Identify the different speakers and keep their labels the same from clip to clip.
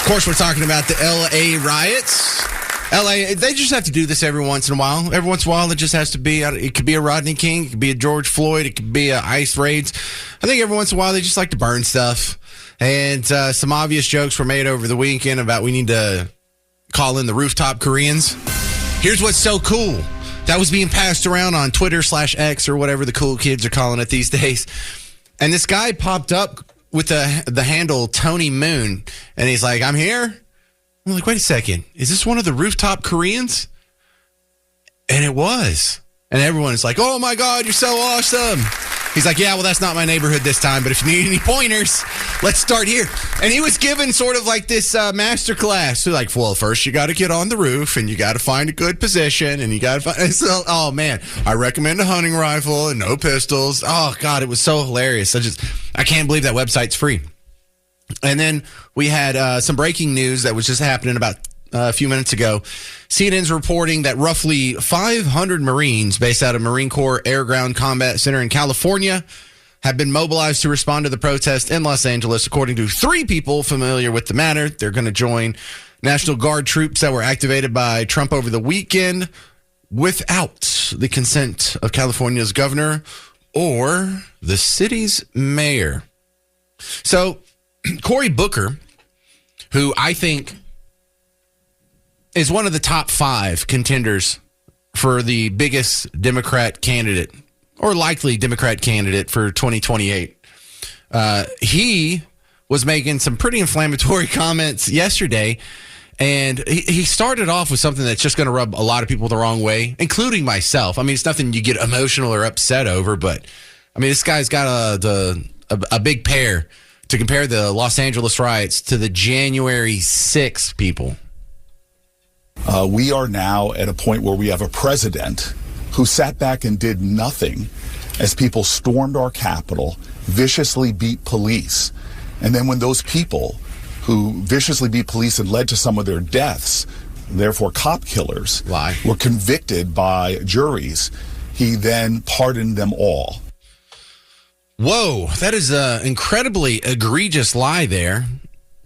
Speaker 1: Of course, we're talking about the L.A. riots. L.A., they just have to do this every once in a while. Every once in a while, it just has to be, it could be a Rodney King, it could be a George Floyd, it could be a ICE raids. I think every once in a while, they just like to burn stuff. And some obvious jokes were made over the weekend about we need to call in the rooftop Koreans. Here's what's so cool. That was being passed around on Twitter/X or whatever the cool kids are calling it these days. And this guy popped up with the handle Tony Moon, and he's like, I'm here. I'm like, wait a second. Is this one of the rooftop Koreans? And it was. And everyone's like, oh, my God, you're so awesome. He's like, yeah, well, that's not my neighborhood this time, but if you need any pointers, let's start here. And he was given sort of like this master class. So like, well, first you got to get on the roof, and you got to find a good position, and you got to find... So, oh, man, I recommend a hunting rifle and no pistols. Oh, God, it was so hilarious. I can't believe that website's free. And then we had some breaking news that was just happening about a few minutes ago. CNN's reporting that roughly 500 Marines based out of Marine Corps Air Ground Combat Center in California have been mobilized to respond to the protest in Los Angeles. According to 3 people familiar with the matter, they're going to join National Guard troops that were activated by Trump over the weekend without the consent of California's governor or the city's mayor. So Cory Booker, who I think is one of the top 5 contenders for the biggest Democrat candidate or likely Democrat candidate for 2028. He was making some pretty inflammatory comments yesterday, and he started off with something that's just going to rub a lot of people the wrong way, including myself. I mean, it's nothing you get emotional or upset over, but I mean, this guy's got a big pair to compare the Los Angeles riots to the January 6th people.
Speaker 2: We are now at a point where we have a president who sat back and did nothing as people stormed our Capitol, viciously beat police. And then when those people who viciously beat police and led to some of their deaths, therefore cop killers, were convicted by juries, he then pardoned them all.
Speaker 1: Whoa, that is an incredibly egregious lie there.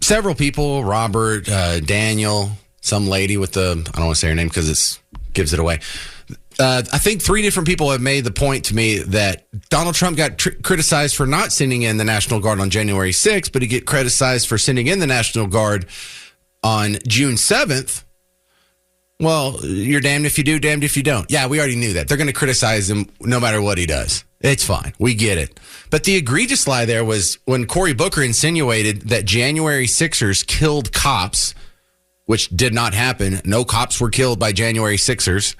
Speaker 1: Several people, Robert, Daniel, some lady with the, I don't want to say her name because it gives it away. I think 3 different people have made the point to me that Donald Trump got criticized for not sending in the National Guard on January 6th, but he get criticized for sending in the National Guard on June 7th. Well, you're damned if you do, damned if you don't. Yeah, we already knew that. They're going to criticize him no matter what he does. It's fine. We get it. But the egregious lie there was when Cory Booker insinuated that January 6ers killed cops, which did not happen. No cops were killed by January 6ers.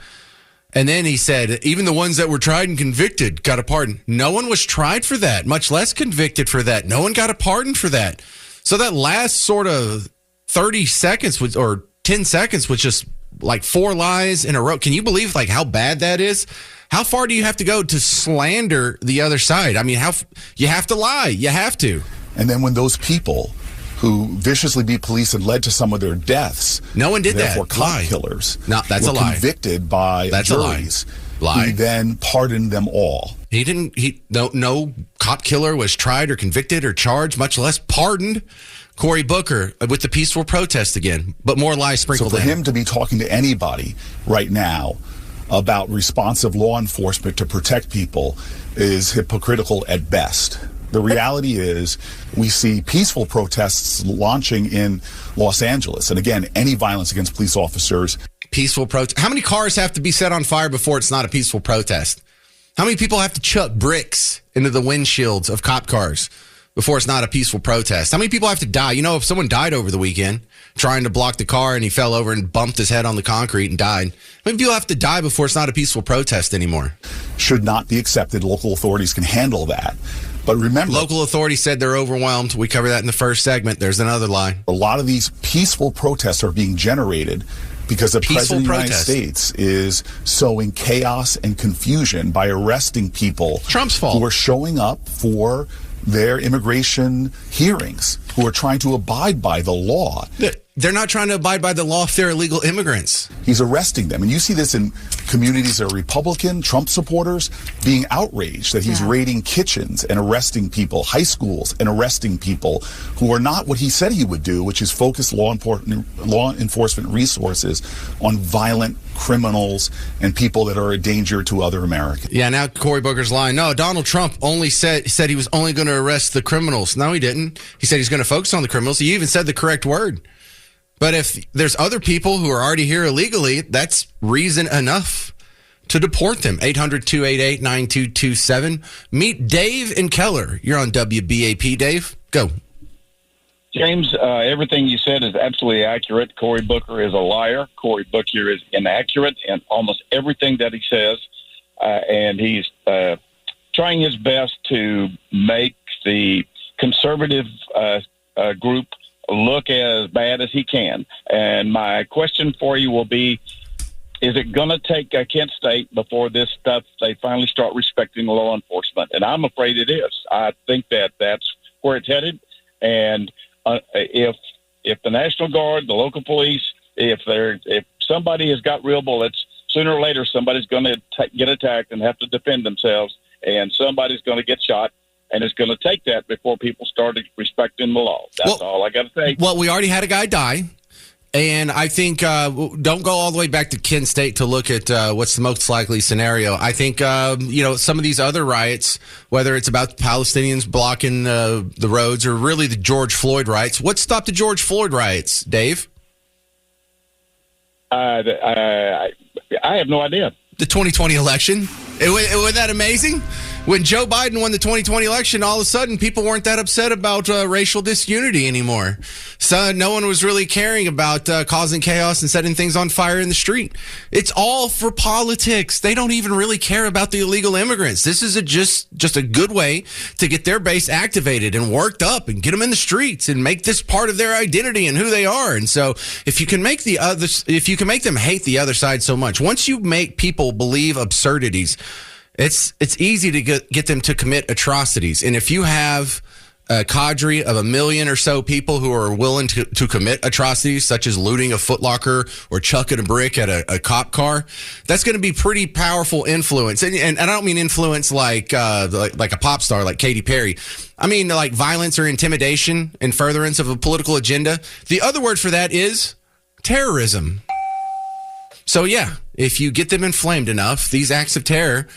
Speaker 1: And then he said, even the ones that were tried and convicted got a pardon. No one was tried for that, much less convicted for that. No one got a pardon for that. So that last sort of 30 seconds or 10 seconds was just like 4 lies in a row. Can you believe like how bad that is? How far do you have to go to slander the other side? I mean, you have to lie. You have to.
Speaker 2: And then when those people who viciously beat police and led to some of their deaths,
Speaker 1: no one did
Speaker 2: therefore
Speaker 1: that.
Speaker 2: Cop killers,
Speaker 1: no, that's
Speaker 2: were
Speaker 1: a lie.
Speaker 2: Convicted by
Speaker 1: that's
Speaker 2: juries.
Speaker 1: Lie.
Speaker 2: He then pardoned them all.
Speaker 1: He didn't. No cop killer was tried or convicted or charged, much less pardoned. Cory Booker with the peaceful protest again, but more lies sprinkled in.
Speaker 2: So for him to be talking to anybody right now about responsive law enforcement to protect people is hypocritical at best. The reality is we see peaceful protests launching in Los Angeles. And again, any violence against police officers.
Speaker 1: Peaceful protest. How many cars have to be set on fire before it's not a peaceful protest? How many people have to chuck bricks into the windshields of cop cars before it's not a peaceful protest? How many people have to die? You know, if someone died over the weekend trying to block the car and he fell over and bumped his head on the concrete and died, how many people have to die before it's not a peaceful protest anymore?
Speaker 2: Should not be accepted. Local authorities can handle that. But remember,
Speaker 1: local authorities said they're overwhelmed. We covered that in the first segment. There's another lie.
Speaker 2: A lot of these peaceful protests are being generated because the President of the United States is sowing chaos and confusion by arresting people
Speaker 1: Trump's fault.
Speaker 2: Who are showing up for their immigration hearings, who are trying to abide by the law.
Speaker 1: they're not trying to abide by the law if they're illegal immigrants.
Speaker 2: He's arresting them. And you see this in communities that are Republican, Trump supporters, being outraged that he's raiding kitchens and arresting people, high schools, and arresting people who are not what he said he would do, which is focus law enforcement resources on violent criminals and people that are a danger to other Americans.
Speaker 1: Yeah, now Cory Booker's lying. No, Donald Trump only said he was only going to arrest the criminals. No, he didn't. He said he's going to focus on the criminals. He even said the correct word. But if there's other people who are already here illegally, that's reason enough to deport them. 800-288-9227. Meet Dave and Keller. You're on WBAP, Dave. Go.
Speaker 3: James, everything you said is absolutely accurate. Cory Booker is a liar. Cory Booker is inaccurate in almost everything that he says. And he's trying his best to make the conservative group look as bad as he can. And my question for you will be, is it going to take Kent State before this stuff, they finally start respecting law enforcement? And I'm afraid it is. I think that that's where it's headed. And if the National Guard, the local police, if somebody has got real bullets, sooner or later somebody's going to get attacked and have to defend themselves, and somebody's going to get shot. And it's going to take that before people started respecting the law. That's all I got to say.
Speaker 1: Well, we already had a guy die. And I think don't go all the way back to Kent State to look at what's the most likely scenario. I think, some of these other riots, whether it's about the Palestinians blocking the roads or really the George Floyd riots. What stopped the George Floyd riots, Dave?
Speaker 3: I have no idea.
Speaker 1: The 2020 election. Wasn't that amazing? When Joe Biden won the 2020 election, all of a sudden people weren't that upset about racial disunity anymore. So no one was really caring about causing chaos and setting things on fire in the street. It's all for politics. They don't even really care about the illegal immigrants. This is just a good way to get their base activated and worked up and get them in the streets and make this part of their identity and who they are. And so if you can make them hate the other side so much, once you make people believe absurdities, it's easy to get them to commit atrocities. And if you have a cadre of 1 million or so people who are willing to commit atrocities, such as looting a Foot Locker or chucking a brick at a cop car, that's going to be pretty powerful influence. And I don't mean influence like a pop star like Katy Perry. I mean like violence or intimidation in furtherance of a political agenda. The other word for that is terrorism. So yeah, if you get them inflamed enough, these acts of terror,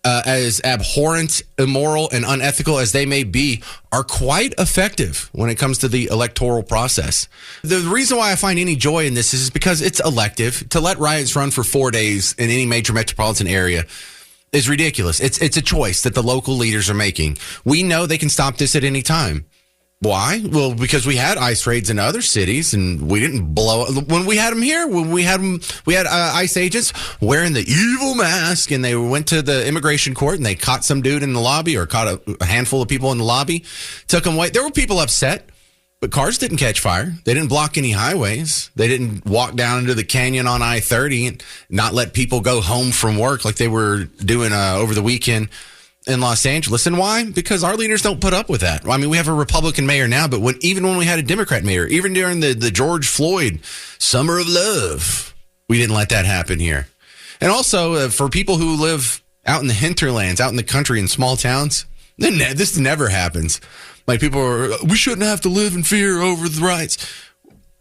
Speaker 1: as abhorrent, immoral, and unethical as they may be, are quite effective when it comes to the electoral process. The reason why I find any joy in this is because it's elective. To let riots run for 4 days in any major metropolitan area is ridiculous. It's a choice that the local leaders are making. We know they can stop this at any time. Why? Well, because we had ICE raids in other cities, and we didn't blow when we had them here. When we had ICE agents wearing the evil mask, and they went to the immigration court and they caught some dude in the lobby, or caught a handful of people in the lobby, took them away. There were people upset, but cars didn't catch fire. They didn't block any highways. They didn't walk down into the canyon on I-30 and not let people go home from work like they were doing over the weekend in Los Angeles. And why? Because our leaders don't put up with that. I mean, we have a Republican mayor now, but even when we had a Democrat mayor, even during the George Floyd Summer of Love, we didn't let that happen here. And also, for people who live out in the hinterlands, out in the country, in small towns, this never happens. Like, people are, we shouldn't have to live in fear over the riots.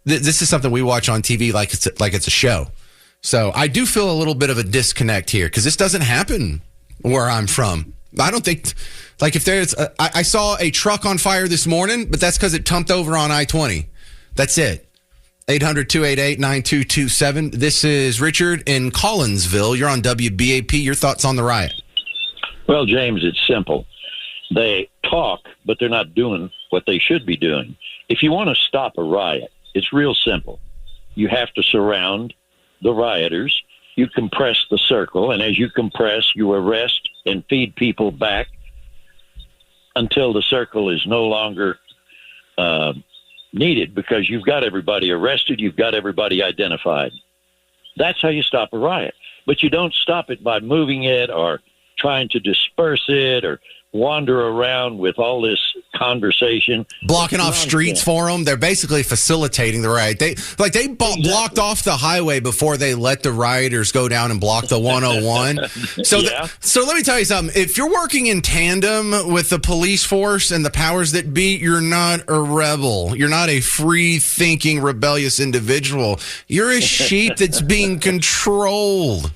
Speaker 1: This is something we watch on TV like it's a show. So I do feel a little bit of a disconnect here, because this doesn't happen where I'm from. I don't think, like, if there's, I saw a truck on fire this morning, but that's because it tumped over on I-20. That's it. 800-288-9227. This is Richard in Collinsville. You're on WBAP. Your thoughts on the riot?
Speaker 4: Well, James, it's simple. They talk, but they're not doing what they should be doing. If you want to stop a riot, it's real simple. You have to surround the rioters. You compress the circle, and as you compress, you arrest and feed people back until the circle is no longer needed, because you've got everybody arrested, you've got everybody identified. That's how you stop a riot. But you don't stop it by moving it or trying to disperse it or wander around with all this conversation,
Speaker 1: blocking off streets for them. They're basically facilitating the riot. They blocked off the highway before they let the rioters go down and block the 101. So, so let me tell you something. If you're working in tandem with the police force and the powers that be, you're not a rebel. You're not a free-thinking, rebellious individual. You're a sheep that's being controlled.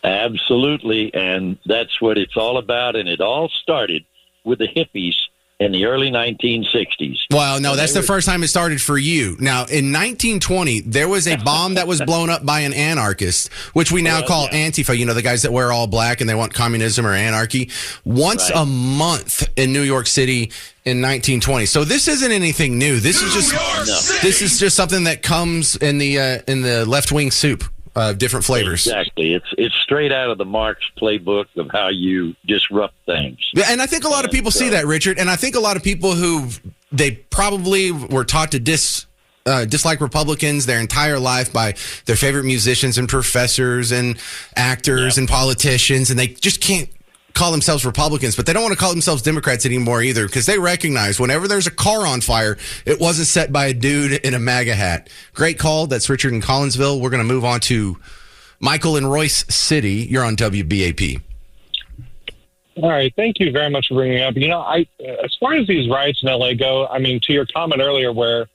Speaker 4: Absolutely, and that's what it's all about, and it all started with the hippies in the early 1960s.
Speaker 1: Well, no, that's the first time it started for you. Now, in 1920, there was a bomb that was blown up by an anarchist, which we now call Antifa, the guys that wear all black and they want communism or anarchy, once a month in New York City in 1920. So this isn't anything new. This is just something that comes in the left-wing soup. Different flavors.
Speaker 4: Exactly. It's straight out of the Marx playbook of how you disrupt things.
Speaker 1: Yeah, and I think a lot of people see that, Richard. And I think a lot of people who they probably were taught to dislike Republicans their entire life by their favorite musicians and professors and actors and politicians, and they just can't call themselves Republicans, but they don't want to call themselves Democrats anymore either, because they recognize whenever there's a car on fire, it wasn't set by a dude in a MAGA hat. Great call. That's Richard in Collinsville. We're going to move on to Michael in Royce City. You're on WBAP.
Speaker 5: All right. Thank you very much for bringing it up. As far as these riots in LA go, to your comment earlier where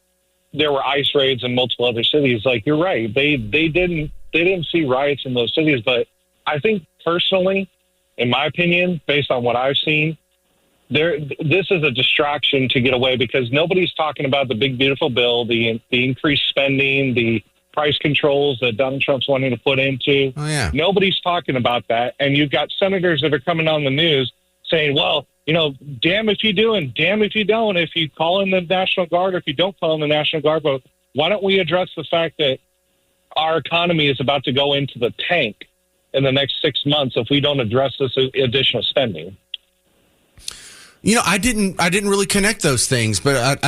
Speaker 5: there were ICE raids in multiple other cities, you're right. They didn't see riots in those cities, but I think personally, in my opinion, based on what I've seen, this is a distraction to get away, because nobody's talking about the big, beautiful bill, the increased spending, the price controls that Donald Trump's wanting to put into.
Speaker 1: Oh, yeah.
Speaker 5: Nobody's talking about that. And you've got senators that are coming on the news saying, well, damn if you do and damn if you don't, if you call in the National Guard or if you don't call in the National Guard. But why don't we address the fact that our economy is about to go into the tank in the next 6 months if we don't address this additional spending?
Speaker 1: I didn't really connect those things, but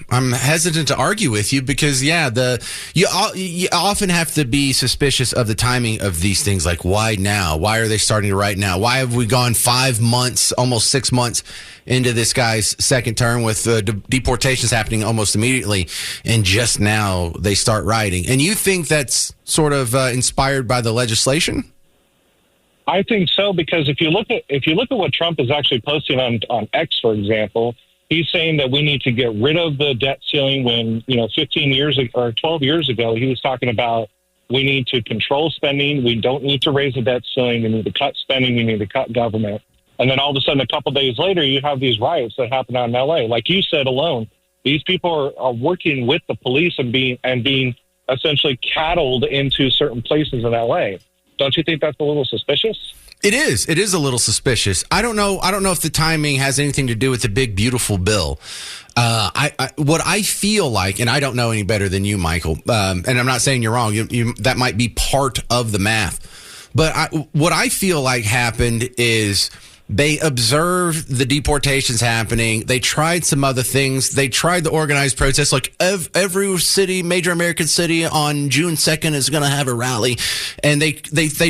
Speaker 1: I'm hesitant to argue with you because, you often have to be suspicious of the timing of these things. Like, why now? Why are they starting right now? Why have we gone 5 months, almost 6 months into this guy's second term with deportations happening almost immediately, and just now they start rioting? And you think that's sort of inspired by the legislation?
Speaker 5: I think so, because if you look at what Trump is actually posting on X, for example, he's saying that we need to get rid of the debt ceiling when 15 years or 12 years ago he was talking about we need to control spending, we don't need to raise the debt ceiling, we need to cut spending, we need to cut government. And then all of a sudden, a couple of days later, you have these riots that happen out in LA. Like you said alone, these people are working with the police and being essentially cattled into certain places in LA. Don't you think that's a little suspicious?
Speaker 1: It is. It is a little suspicious. I don't know if the timing has anything to do with the big, beautiful bill. What I feel like, and I don't know any better than you, Michael, and I'm not saying you're wrong. That might be part of the math. But what I feel like happened is they observed the deportations happening. They tried some other things. They tried the organized protests. Like every city, major American city on June 2nd is going to have a rally. And they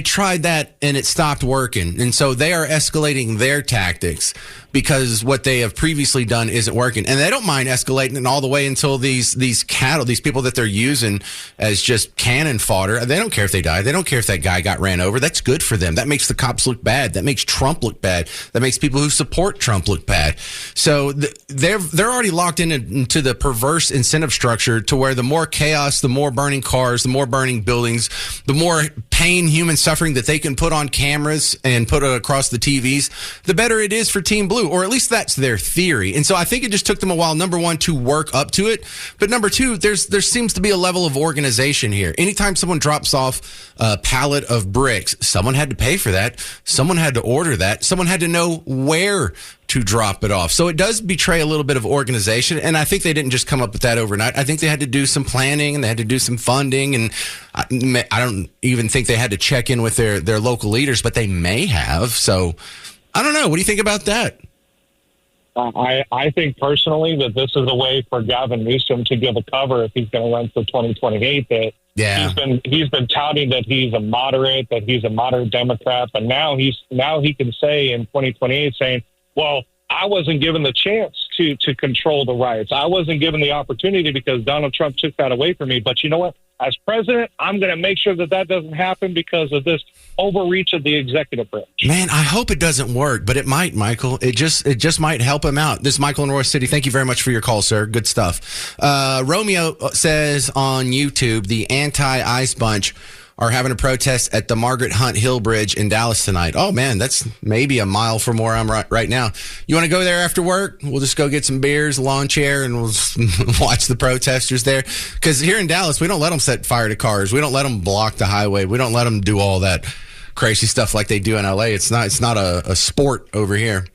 Speaker 1: tried that and it stopped working. And so they are escalating their tactics because what they have previously done isn't working. And they don't mind escalating it all the way until these people that they're using as just cannon fodder, they don't care if they die. They don't care if that guy got ran over. That's good for them. That makes the cops look bad. That makes Trump look bad. That makes people who support Trump look bad. So they're already locked into the perverse incentive structure to where the more chaos, the more burning cars, the more burning buildings, the more pain, human suffering that they can put on cameras and put across the TVs, the better it is for Team Blue. Or at least that's their theory. And so I think it just took them a while, number one, to work up to it. But number two, there seems to be a level of organization here. Anytime someone drops off a pallet of bricks, someone had to pay for that. Someone had to order that. Someone had to know where to drop it off. So it does betray a little bit of organization. And I think they didn't just come up with that overnight. I think they had to do some planning and they had to do some funding. And I don't even think they had to check in with their local leaders, but they may have. So I don't know. What do you think about that?
Speaker 5: I think personally that this is a way for Gavin Newsom to give a cover if he's going to run for 2028. That he's been touting that he's a moderate Democrat, but now he can say in 2028 saying, well, I wasn't given the chance to control the riots. I wasn't given the opportunity because Donald Trump took that away from me. But you know what? As president, I'm going to make sure that doesn't happen because of this overreach of the executive branch.
Speaker 1: Man, I hope it doesn't work, but it might, Michael. It just might help him out. This is Michael in Royal City. Thank you very much for your call, sir. Good stuff. Romeo says on YouTube, the anti-ICE bunch are having a protest at the Margaret Hunt Hill Bridge in Dallas tonight. Oh, man, that's maybe a mile from where I'm right now. You want to go there after work? We'll just go get some beers, a lawn chair, and we'll watch the protesters there. Because here in Dallas, we don't let them set fire to cars. We don't let them block the highway. We don't let them do all that crazy stuff like they do in L.A. It's not a sport over here.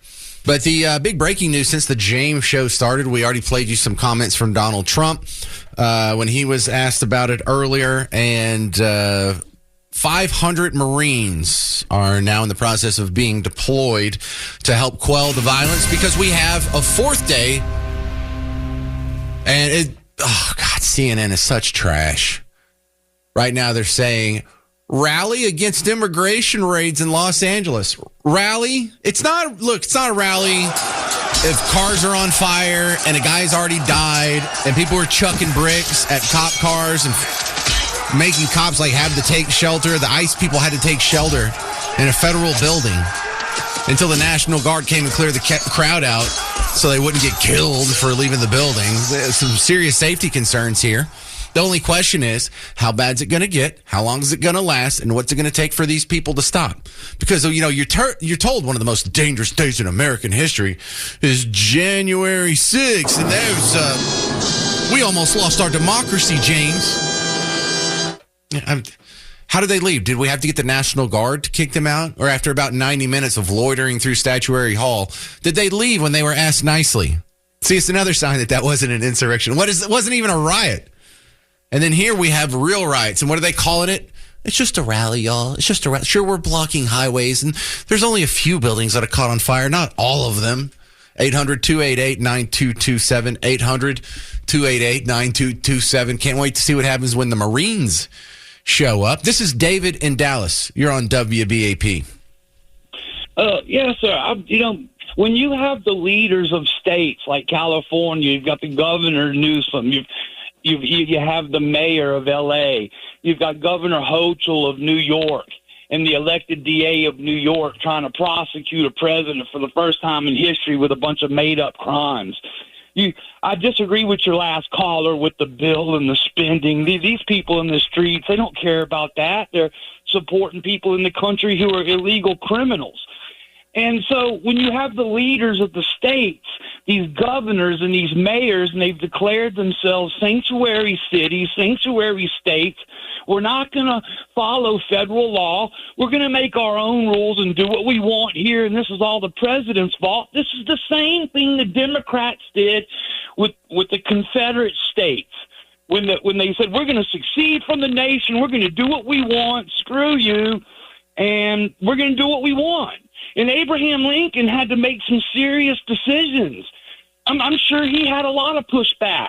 Speaker 1: But the big breaking news since the James show started, we already played you some comments from Donald Trump when he was asked about it earlier. And 500 Marines are now in the process of being deployed to help quell the violence because we have a fourth day. And CNN is such trash. Right now they're saying, rally against immigration raids in Los Angeles. Rally? It's not a rally if cars are on fire and a guy's already died and people are chucking bricks at cop cars and making cops have to take shelter. The ICE people had to take shelter in a federal building until the National Guard came and cleared the crowd out so they wouldn't get killed for leaving the building. There's some serious safety concerns here. The only question is, how bad's it going to get? How long is it going to last? And what's it going to take for these people to stop? Because, you're told one of the most dangerous days in American history is January 6th. And we almost lost our democracy, James. How did they leave? Did we have to get the National Guard to kick them out? Or after about 90 minutes of loitering through Statuary Hall, did they leave when they were asked nicely? See, it's another sign that wasn't an insurrection. It wasn't even a riot. And then here we have real riots. And what are they calling it? It's just a rally, y'all. It's just a rally. Sure, we're blocking highways. And there's only a few buildings that are caught on fire. Not all of them. 800-288-9227. 800-288-9227. Can't wait to see what happens when the Marines show up. This is David in Dallas. You're on WBAP.
Speaker 6: Yes, sir. When you have the leaders of states like California, you've got the governor Newsom, you have the mayor of L.A., you've got Governor Hochul of New York, and the elected DA of New York trying to prosecute a president for the first time in history with a bunch of made-up crimes. I disagree with your last caller with the bill and the spending. These people in the streets, they don't care about that. They're supporting people in the country who are illegal criminals. And so when you have the leaders of the states, these governors and these mayors, and they've declared themselves sanctuary cities, sanctuary states, we're not going to follow federal law. We're going to make our own rules and do what we want here, and this is all the president's fault. This is the same thing the Democrats did with the Confederate states. When they said, we're going to secede from the nation, we're going to do what we want, screw you, and we're going to do what we want. And Abraham Lincoln had to make some serious decisions. I'm sure he had a lot of pushback.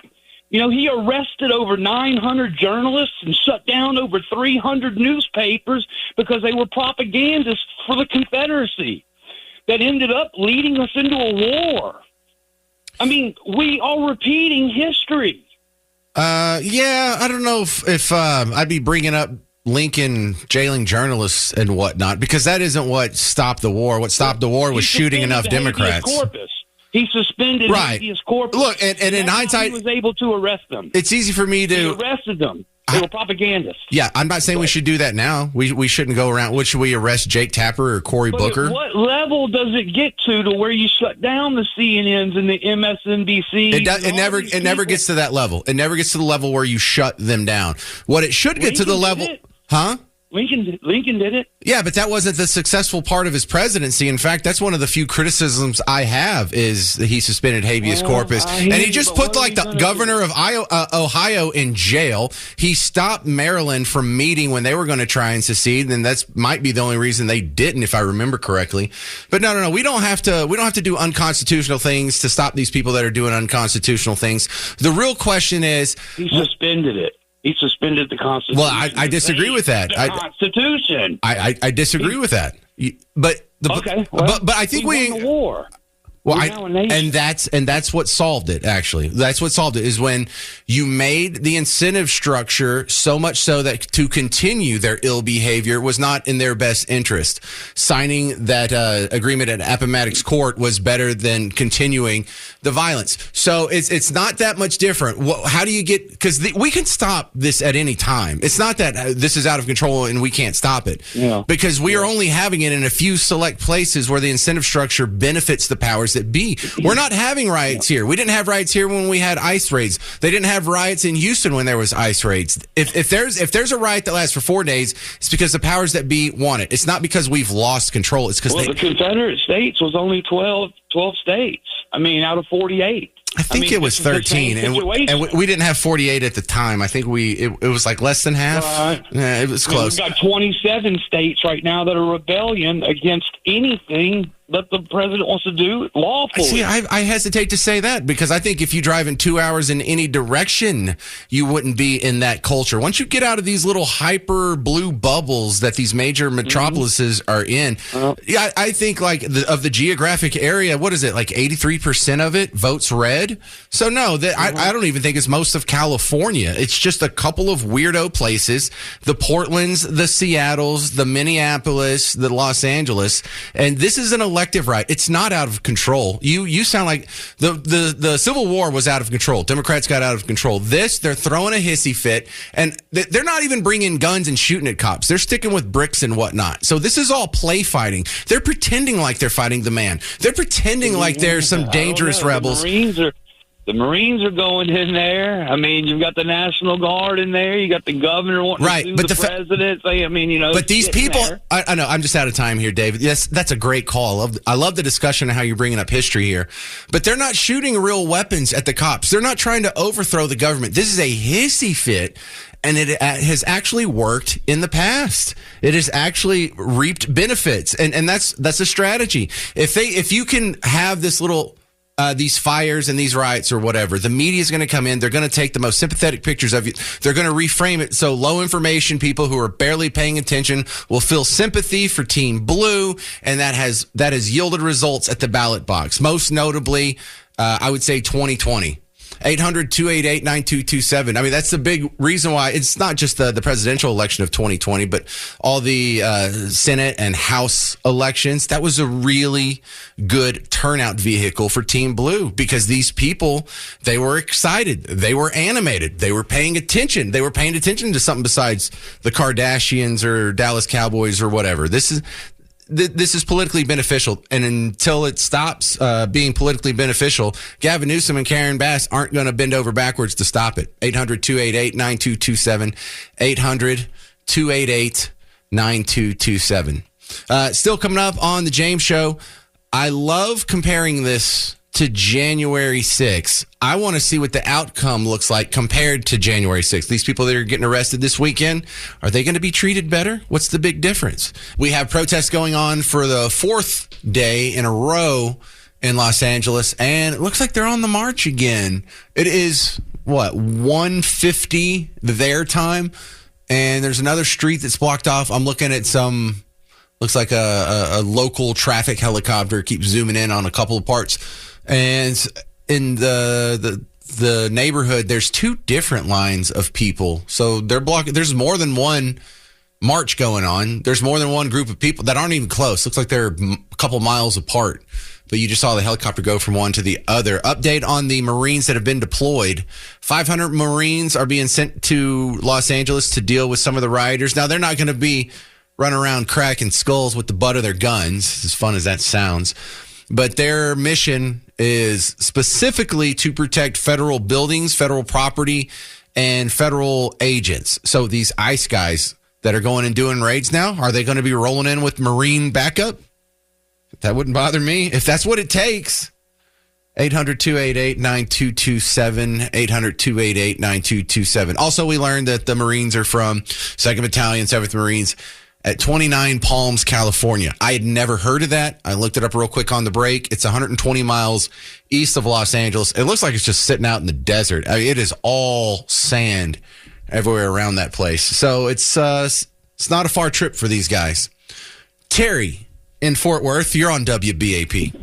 Speaker 6: He arrested over 900 journalists and shut down over 300 newspapers because they were propagandists for the Confederacy that ended up leading us into a war. I mean, we are repeating history.
Speaker 1: Yeah, I don't know if I'd be bringing up Lincoln jailing journalists and whatnot, because that isn't what stopped the war. What stopped the war was shooting enough Democrats.
Speaker 6: He suspended habeas corpus.
Speaker 1: Look, and in hindsight,
Speaker 6: he was able to arrest them.
Speaker 1: It's easy for me to...
Speaker 6: He arrested them. They were propagandists.
Speaker 1: Yeah, I'm not saying we should do that now. We shouldn't go around. What, should we arrest Jake Tapper or Cory Booker?
Speaker 6: What level does it get to where you shut down the CNNs and the MSNBCs?
Speaker 1: It never gets to that level. It never gets to the level where you shut them down. What it should get to the level... Huh?
Speaker 6: Lincoln did it.
Speaker 1: Yeah, but that wasn't the successful part of his presidency. In fact, that's one of the few criticisms I have is that he suspended habeas corpus. And he just put the governor of Ohio in jail. He stopped Maryland from meeting when they were going to try and secede, and that's might be the only reason they didn't, if I remember correctly. But no, we don't have to do unconstitutional things to stop these people that are doing unconstitutional things. The real question is,
Speaker 6: he suspended it. He suspended the Constitution.
Speaker 1: Well, I disagree with that.
Speaker 6: The Constitution.
Speaker 1: I disagree with that. But I think
Speaker 6: we won the war.
Speaker 1: Well,
Speaker 6: We're now a nation.
Speaker 1: and that's what solved it. Actually, that's what solved it is when you made the incentive structure so much so that to continue their ill behavior was not in their best interest. Signing that agreement at Appomattox Court was better than continuing the violence. So it's not that much different. How do you get? Because we can stop this at any time. It's not that this is out of control and we can't stop it.
Speaker 6: Yeah.
Speaker 1: Because we are only having it in a few select places where the incentive structure benefits the powers that be. We're not having riots here. We didn't have riots here when we had ICE raids. They didn't have riots in Houston when there was ICE raids. If there's a riot that lasts for 4 days, it's because the powers that be want it. It's not because we've lost control. It's because
Speaker 6: the Confederate States was only 12 states. I mean, out of 48.
Speaker 1: I think it was 13, and we didn't have 48 at the time. I think it was like less than half. Yeah, it was close.
Speaker 6: We've got 27 states right now that are rebellion against anything that the president wants to do lawfully.
Speaker 1: See, I hesitate to say that because I think if you drive in 2 hours in any direction, you wouldn't be in that culture. Once you get out of these little hyper blue bubbles that these major metropolises are in, I think like of the geographic area, what is it, like 83% of it votes red? So no, I don't even think it's most of California. It's just a couple of weirdo places, the Portlands, the Seattles, the Minneapolis, the Los Angeles, and this is an elective right. It's not out of control. You sound like the Civil War was out of control. Democrats got out of control. They're throwing a hissy fit, and they're not even bringing guns and shooting at cops. They're sticking with bricks and whatnot. So this is all play fighting. They're pretending like they're fighting the man. They're pretending like they're some dangerous rebels.
Speaker 6: The Marines are going in there. I mean, you've got the National Guard in there. You got the governor wanting to sue the president. I mean,
Speaker 1: But these people, I know, I'm just out of time here, David. Yes, that's a great call. I love the discussion of how you're bringing up history here. But they're not shooting real weapons at the cops. They're not trying to overthrow the government. This is a hissy fit. And it has actually worked in the past. It has actually reaped benefits, and that's a strategy. If you can have this little these fires and these riots or whatever, the media is going to come in. They're going to take the most sympathetic pictures of you. They're going to reframe it so low information people who are barely paying attention will feel sympathy for Team Blue, and that has yielded results at the ballot box. Most notably, I would say 2020. 800-288-9227. I mean, that's the big reason why it's not just the presidential election of 2020, but all the Senate and House elections. That was a really good turnout vehicle for Team Blue because these people, they were excited. They were animated. They were paying attention. They were paying attention to something besides the Kardashians or Dallas Cowboys or whatever. This is politically beneficial, and until it stops being politically beneficial, Gavin Newsom and Karen Bass aren't going to bend over backwards to stop it. 800-288-9227, 800-288-9227. Still coming up on the James Show, I love comparing this to January 6th. I want to see what the outcome looks like compared to January 6th. These people that are getting arrested this weekend, are they going to be treated better? What's the big difference? We have protests going on for the 4th day in a row in Los Angeles, and it looks like they're on the march again. It is, 1:50 their time, and there's another street that's blocked off. I'm looking at looks like a local traffic helicopter keeps zooming in on a couple of parts. And in the neighborhood, there's 2 different lines of people. So they're blocking. There's more than one march going on. There's more than one group of people that aren't even close. Looks like they're a couple miles apart. But you just saw the helicopter go from one to the other. Update on the Marines that have been deployed. 500 Marines are being sent to Los Angeles to deal with some of the rioters. Now, they're not going to be running around cracking skulls with the butt of their guns, as fun as that sounds. But their mission is specifically to protect federal buildings, federal property, and federal agents. So these ICE guys that are going and doing raids now, are they going to be rolling in with Marine backup? That wouldn't bother me if that's what it takes. 800-288-9227, 800-288-9227. Also, we learned that the Marines are from 2nd Battalion, 7th Marines, at 29 Palms, California. I had never heard of that. I looked it up real quick on the break. It's 120 miles east of Los Angeles. It looks like it's just sitting out in the desert. I mean, it is all sand everywhere around that place. So it's not a far trip for these guys. Terry in Fort Worth, you're on WBAP.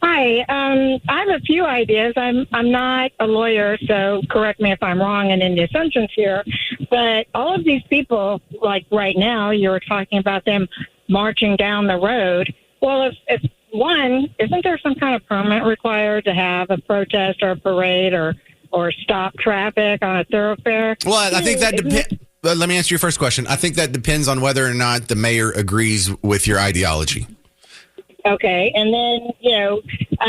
Speaker 7: Hi. I have a few ideas. I'm not a lawyer, so correct me if I'm wrong and in the assumptions here. But all of these people, like right now, you were talking about them marching down the road. Well, if one, isn't there some kind of permit required to have a protest or a parade or stop traffic on a thoroughfare?
Speaker 1: Well, I think that depends. Let me answer your first question. I think that depends on whether or not the mayor agrees with your ideology.
Speaker 7: Okay, and then,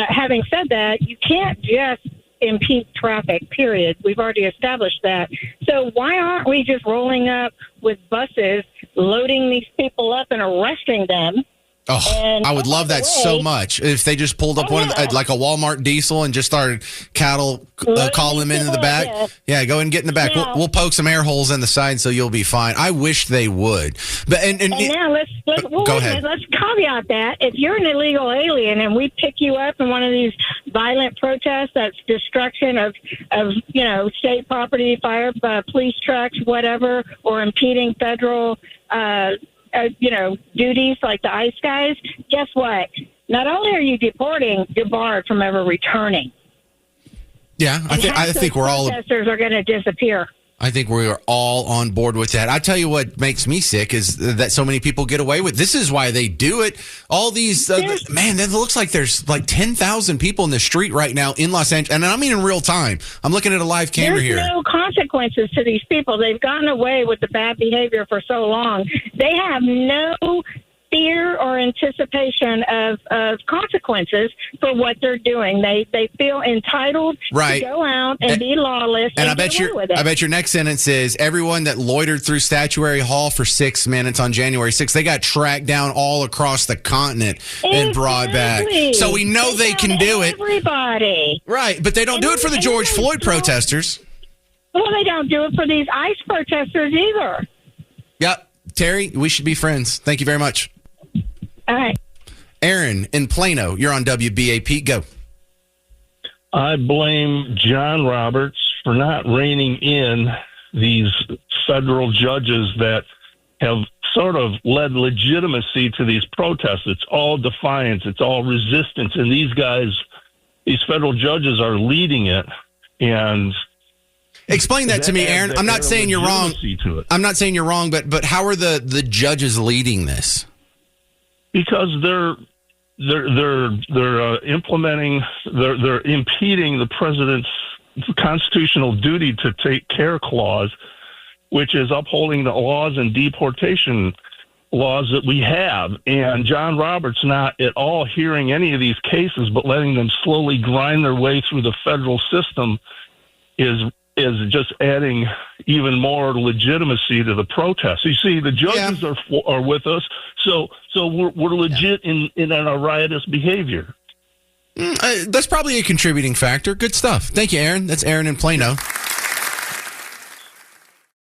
Speaker 7: having said that, you can't just impede traffic, period. We've already established that. So why aren't we just rolling up with buses, loading these people up and arresting them?
Speaker 1: Oh, I would love that so much if they just pulled up like a Walmart diesel and just started calling them into the back. Yeah, go ahead and get in the back.
Speaker 7: Now,
Speaker 1: we'll poke some air holes in the side so you'll be fine. I wish they would. But and
Speaker 7: now let's
Speaker 1: go ahead.
Speaker 7: Let's caveat that if you're an illegal alien and we pick you up in one of these violent protests, that's destruction of state property, fire, police trucks, whatever, or impeding federal duties like the ICE guys, guess what? Not only are you deporting, you're barred from ever returning.
Speaker 1: Yeah, I think we're all
Speaker 7: protesters are going to disappear.
Speaker 1: I think we are all on board with that. I tell you what makes me sick is that so many people get away with. This is why they do it. All these man, it looks like there's like 10,000 people in the street right now in Los Angeles, and I mean in real time. I'm looking at a live camera here.
Speaker 7: There's no consequences to these people. They've gotten away with the bad behavior for so long. They have no fear or anticipation of consequences for what they're doing. They feel entitled to go out and be lawless. And I
Speaker 1: bet your next sentence is everyone that loitered through Statuary Hall for 6 minutes on January 6th, they got tracked down all across the continent and brought back. So we know they can do it.
Speaker 7: Everybody.
Speaker 1: Right, but they don't do it for the George Floyd protesters.
Speaker 7: Well, they don't do it for these ICE protesters either.
Speaker 1: Yep. Terry, we should be friends. Thank you very much.
Speaker 7: All right.
Speaker 1: Aaron in Plano, you're on WBAP. Go.
Speaker 8: I blame John Roberts for not reining in these federal judges that have sort of led legitimacy to these protests. It's all defiance. It's all resistance. And these federal judges are leading it. And
Speaker 1: explain that to me, Aaron. I'm not saying you're wrong. I'm not saying you're wrong, but how are the judges leading this?
Speaker 8: Because they're implementing, they're impeding the president's constitutional duty to take care clause, which is upholding the laws and deportation laws that we have. And John Roberts not at all hearing any of these cases, but letting them slowly grind their way through the federal system is just adding even more legitimacy to the protests. You see, the judges are with us, so we're legit in our riotous behavior.
Speaker 1: That's probably a contributing factor. Good stuff. Thank you, Aaron. That's Aaron in Plano.